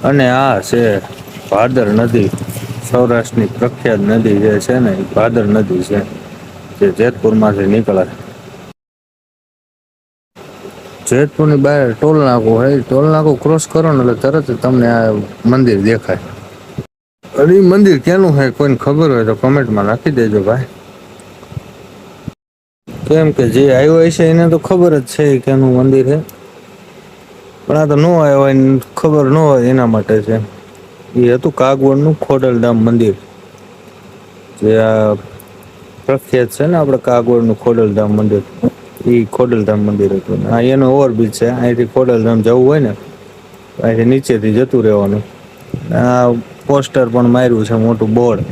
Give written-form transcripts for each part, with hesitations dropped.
અને આ છે ભાદર નદી, સૌરાષ્ટ્રની પ્રખ્યાત નદી જે છે ને એ ભાદર નદી છે, જે જેતપુર માંથી નીકળે. જેતપુરની બહાર ટોલ નાકુ હોય, ટોલ નાકુ ક્રોસ કરો ને એટલે તરત તમને આ મંદિર દેખાય. અને એ મંદિર ક્યાંનું હોય કોઈને ખબર હોય તો કોમેન્ટમાં નાખી દેજો ભાઈ. કેમ કે જે આવ્યો હોય છે એને તો ખબર જ છે કેનું મંદિર છે, પણ આ તો ન આવ્યો હોય ખબર ન હોય એના માટે છે. એ હતું કાગવડનું ખોડલધામ મંદિર, જે આ પ્રખ્યાત છે ને આપડે કાગવડનું ખોડલધામ મંદિર, ઈ ખોડલધામ મંદિર હતું. એનો ઓવરબ્રિજ છે, અહીંથી ખોડલધામ જવું હોય ને અહીંથી નીચેથી જતું રહેવાનું. આ પોસ્ટર પણ માર્યું છે મોટું બોર્ડ,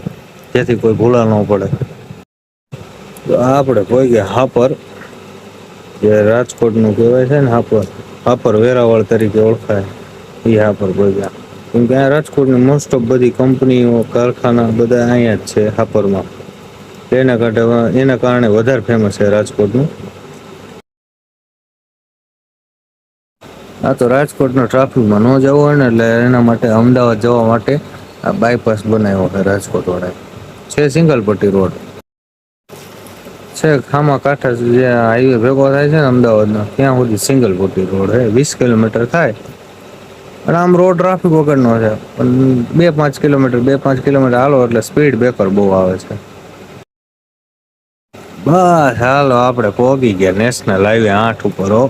જેથી કોઈ ભૂલા ન પડે. તો આપડે કોઈ ગયા હાપર, જે રાજકોટનું કહેવાય છે ને હાપર, હાપર વેરાવળ તરીકે ઓળખાય, એ હાપર કોઈ ગયા. કેમ કે આ રાજકોટની મોસ્ટ ઓફ બધી કંપનીઓ કારખાના બધા અહીંયા જ છે હાપરમાં, એના કારણે વધારે ફેમસ છે રાજકોટનું. આ તો રાજકોટનો ટ્રાફિકમાં ન જવું હોય ને એટલે એના માટે અમદાવાદ જવા માટે આ બાયપાસ બનાવ્યો છે રાજકોટ વાળાએ. છે સિંગલ પટ્ટી રોડ છે, ખામા કાંઠા જે હાઈવે ભેગો થાય છે ને અમદાવાદનો ત્યાં સુધી સિંગલ પટ્ટી રોડ છે, 20 કિલોમીટર થાય. અને આમ રોડ ટ્રાફિક વગરનો છે, પણ 2-5 કિલોમીટર હાલો એટલે સ્પીડ બ્રેકર બહુ આવે છે. બસ હાલો આપડે પહોંચી ગયા નેશનલ હાઈવે 8 ઉપર હો,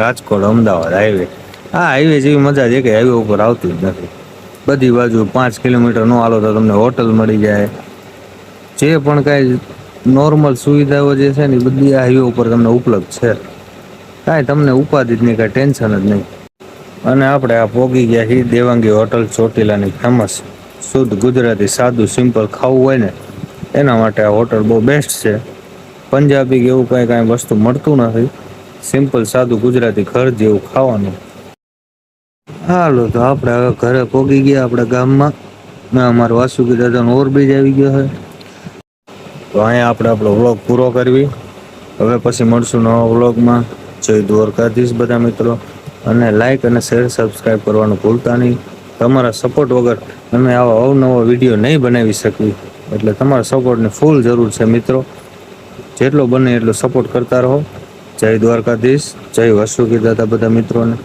રાજકોટ અમદાવાદ હાઈવે. આ હાઈવે જેવી મજા છે કે હાઈવે ઉપર આવતી જ નથી. બધી બાજુ 5 કિલોમીટર નો હાલો તો તમને હોટલ મળી જાય. જે પણ કાંઈ નોર્મલ સુવિધાઓ જે છે ને એ બધી આ હાઈવે ઉપર તમને ઉપલબ્ધ છે. કાંઈ તમને ઉપાધિ જ નહીં, કાંઈ ટેન્શન જ નહીં. અને આપણે આ પોગી ગયા છીએ દેવાંગી હોટલ, ચોટીલાની ફેમસ શુદ્ધ ગુજરાતી સાદું સિમ્પલ ખાવું હોય ને એના માટે આ હોટલ બહુ બેસ્ટ છે. પંજાબી કે એવું કાંઈ વસ્તુ મળતું નથી, સિમ્પલ સાદું ગુજરાતી ઘર જેવું ખાવાનું. હાલો તો આપણે હવે ઘરે પોગી ગયા આપણા ગામમાં. અમારો વાસુકી દાદાનો ઓવરબ્રિજ આવી ગયો છે. તો અહીંયા આપણે આપણો વ્લોગ પૂરો કરવી. હવે પછી મળશું નવા વ્લોગમાં. જય દ્વારકાધીશ બધા મિત્રો, અને લાઈક અને શેર સબસ્ક્રાઈબ કરવાનું ભૂલતા નહીં. તમારા સપોર્ટ વગર અમે આવા અવનવા વિડીયો નહીં બનાવી શકીએ, એટલે તમારા સપોર્ટની ફૂલ જરૂર છે મિત્રો. જેટલો બને એટલો સપોર્ટ કરતા રહો. જય દ્વારકાધીશ, જય વાસુકી દાદા બધા મિત્રોને.